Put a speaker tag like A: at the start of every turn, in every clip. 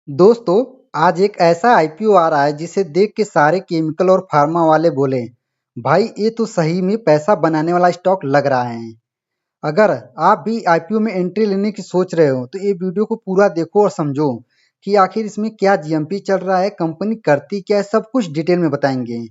A: दोस्तों, आज एक ऐसा आईपीओ आ रहा है जिसे देख के सारे केमिकल और फार्मा वाले बोले, भाई ये तो सही में पैसा बनाने वाला स्टॉक लग रहा है। अगर आप भी आईपीओ में एंट्री लेने की सोच रहे हो तो ये वीडियो को पूरा देखो और समझो कि आखिर इसमें क्या जीएमपी चल रहा है, कंपनी करती क्या है, सब कुछ डिटेल में बताएंगे।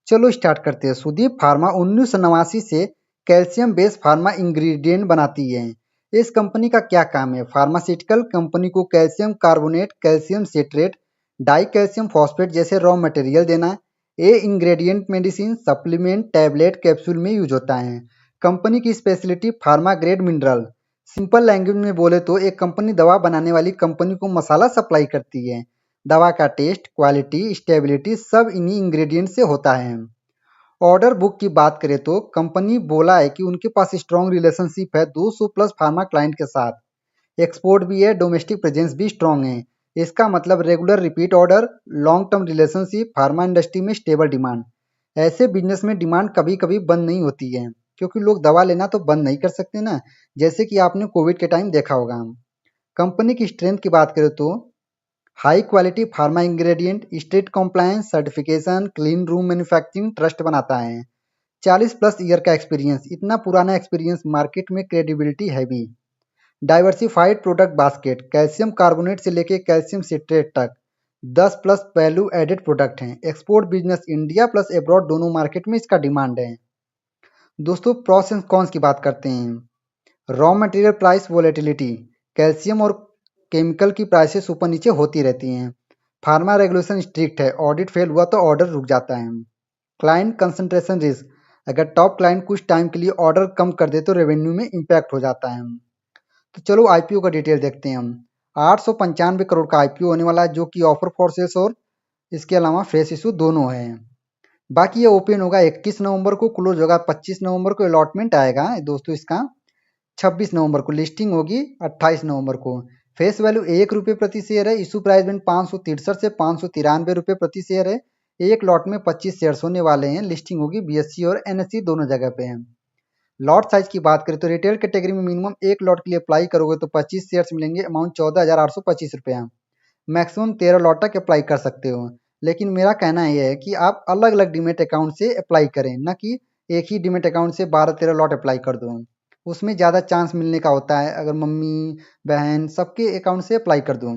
A: चलो स्टार्ट करते हैं। सुदीप फार्मा 1989 से कैल्शियम बेस्ड फार्मा इंग्रेडिएंट बनाती है। इस कंपनी का क्या काम है? फार्मास्यूटिकल कंपनी को calcium carbonate, calcium citrate, die calcium phosphate जैसे रॉ मटेरियल देना है। ये ingredient medicine, supplement, tablet, capsule में यूज होता है। कंपनी की speciality pharma grade mineral. Simple language में बोले तो एक कंपनी दवा बनाने वाली कंपनी को मसाला सप्लाई करती है। दवा का टेस्ट, क्वालिटी, स्टेबिलिटी सब इन्हीं इंग्रेडिएंट से होता है। ऑर्डर बुक की बात करें तो कंपनी बोला है कि उनके पास स्ट्रॉन्ग रिलेशनशिप है 200 प्लस फार्मा क्लाइंट के साथ। एक्सपोर्ट भी है, डोमेस्टिक प्रेजेंस भी स्ट्रॉन्ग है। इसका मतलब regular repeat order, long term relationship, pharma industry में स्टेबल डिमांड। ऐसे बिजनेस में डिमांड कभी कभी बंद नहीं होती है, क्योंकि लोग दवा लेना तो बंद नहीं कर सकते ना, जैसे कि आपने कोविड के टाइम देखा होगा। कंपनी की स्ट्रेंथ की बात करें तो high quality pharma ingredient, state compliance certification, clean room manufacturing trust बनाता है। 40 प्लस ईयर का एक्सपीरियंस, इतना पुराना एक्सपीरियंस मार्केट में क्रेडिबिलिटी है भी। Diversified product basket, calcium carbonate से लेके कैल्शियम सिट्रेट तक 10 प्लस वैल्यू एडेड प्रोडक्ट हैं। Export business India plus abroad दोनों मार्केट में इसका डिमांड है। दोस्तों, प्रॉस एंड कॉन्स की बात करते हैं। Raw material price volatility, calcium और केमिकल की प्राइसेस ऊपर नीचे होती रहती हैं। फार्मा रेगुलेशन स्ट्रिक्ट है, ऑडिट फेल हुआ तो ऑर्डर रुक जाता है। क्लाइंट कंसंट्रेशन रिस्क, अगर टॉप क्लाइंट कुछ टाइम के लिए ऑर्डर कम कर दे तो रेवेन्यू में इम्पैक्ट हो जाता है। तो चलो आईपीओ का डिटेल देखते हैं हम। 895 करोड़ का आईपीओ होने वाला है, जो कि ऑफर फॉर सेल्स और इसके अलावा फ्रेश इशू दोनों है। बाकी ये ओपन होगा 21 नवंबर को, क्लोज होगा 25 नवंबर को, अलॉटमेंट आएगा दोस्तों इसका 26 नवंबर को, लिस्टिंग होगी 28 नवंबर को। फेस वैल्यू ₹1 प्रति शेयर है। इशू प्राइस बैंड 563 से ₹593 प्रति शेयर है। एक लॉट में 25 शेयर्स होने वाले हैं। लिस्टिंग होगी बीएससी और एनएससी दोनों जगह पे है। लॉट साइज की बात करें तो रिटेल कैटेगरी में मिनिमम एक लॉट के लिए अप्लाई करोगे तो 25 शेयर्स मिलेंगे, अमाउंट ₹14,825। मैक्सिमम 13 लॉट तक अप्लाई कर सकते हो। लेकिन मेरा कहना यह है कि आप अलग अलग डीमेट अकाउंट से अप्लाई करें, न कि एक ही डीमेट अकाउंट से 12-13 लॉट अप्लाई कर दो। उसमें ज़्यादा चांस मिलने का होता है, अगर मम्मी बहन सबके अकाउंट से अप्लाई कर दो।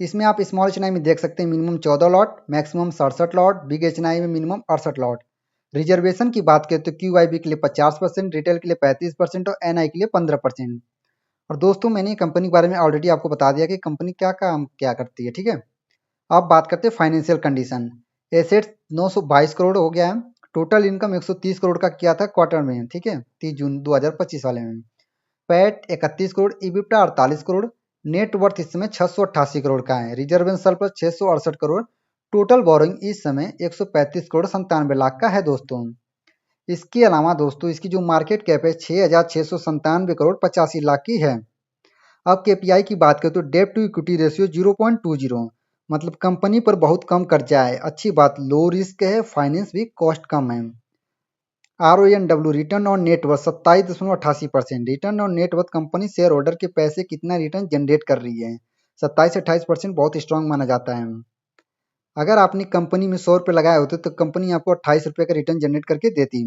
A: इसमें आप स्मॉल एच में देख सकते हैं minimum 14 lot, maximum 67 lot, big H में मिनिमम 68 लॉट। रिजर्वेशन की बात करें तो क्यूआईबी के लिए 50%, रिटेल के लिए 35% और एनआई के लिए 15%। और दोस्तों, मैंने कंपनी के बारे में ऑलरेडी आपको बता दिया कि कंपनी क्या काम क्या करती है, ठीक है। अब बात करते हैं फाइनेंशियल कंडीशन। एसेट्स 922 करोड़ हो गया है। टोटल इनकम 130 करोड़ का किया था क्वार्टर में, ठीक है, 30 जून 2025 वाले में। PAT 31 crore, EBITDA 48 crore. Net worth इस समय 688 करोड़ का है। Reservation surplus 668 crore. Total borrowing इस समय 135 करोड़ 97 लाख का है दोस्तों। इसके अलावा दोस्तों, इसकी जो मार्केट कैप है 6,697 करोड़ 85 लाख की है। अब केपीआई की बात करें तो डेट टू इक्विटी रेशियो 0.20, मतलब कंपनी पर बहुत कम कर्जा है। अच्छी बात, लो रिस्क है, फाइनेंस भी कॉस्ट कम है। RONW, return on net worth 27.88%। Return on net worth company share holder के पैसे कितना रिटर्न जनरेट कर रही है। 27 से 28% बहुत स्ट्रांग माना जाता है। अगर आपने कंपनी में 100 रुपये लगाए होते तो कंपनी आपको 28 रुपये का रिटर्न जनरेट करके देती।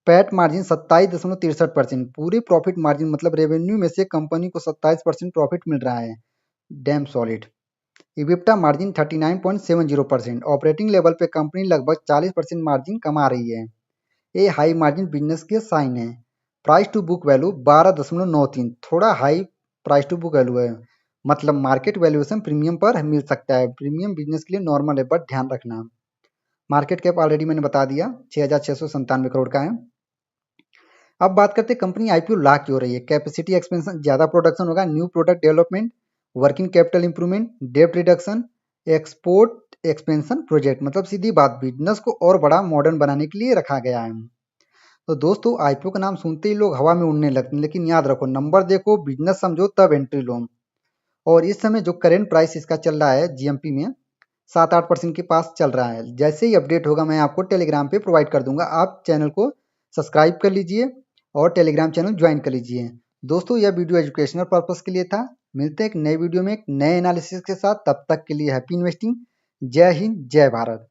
A: PAT margin 27.63%। पूरी प्रॉफिट मार्जिन मतलब रेवेन्यू में से कंपनी को 27% प्रॉफिट मिल रहा है। Damn solid. EBITDA margin 39.70%। Operating level पे कंपनी लगभग 40% मार्जिन कमा रही है। ये हाई मार्जिन बिजनेस के साइन है। प्राइस टू बुक वैल्यू 12.93, थोड़ा high price to book value है, मतलब मार्केट वैल्यूएशन प्रीमियम पर मिल सकता है। प्रीमियम बिजनेस के लिए नॉर्मल है, बट ध्यान रखना। मार्केट कैप ऑलरेडी मैंने बता दिया 6,697 करोड़ का है। अब बात करते हैं कंपनी आईपीओ ला क्यों रही है। कैपेसिटी एक्सपेंशन, ज़्यादा प्रोडक्शन होगा, new product development, working capital improvement, डेब्ट रिडक्शन, एक्सपोर्ट एक्सपेंशन प्रोजेक्ट, मतलब सीधी बात बिजनेस को और बड़ा मॉडर्न बनाने के लिए रखा गया है। तो दोस्तों, आईपीओ का नाम सुनते ही लोग हवा में उड़ने लगते हैं, लेकिन याद रखो, नंबर देखो, बिजनेस समझो, तब एंट्री लो। और इस समय जो करेंट प्राइस इसका चल रहा है जीएमपी में 7-8% के पास चल रहा है। जैसे ही अपडेट होगा मैं आपको टेलीग्राम पे प्रोवाइड कर दूंगा। आप चैनल को सब्सक्राइब कर लीजिए और टेलीग्राम चैनल ज्वाइन कर लीजिए। दोस्तों, यह वीडियो एजुकेशनल पर्पस के लिए था। मिलते हैं एक नए वीडियो में एक नए एनालिसिस के साथ। तब तक के लिए हैप्पी इन्वेस्टिंग। जय हिंद, जय भारत।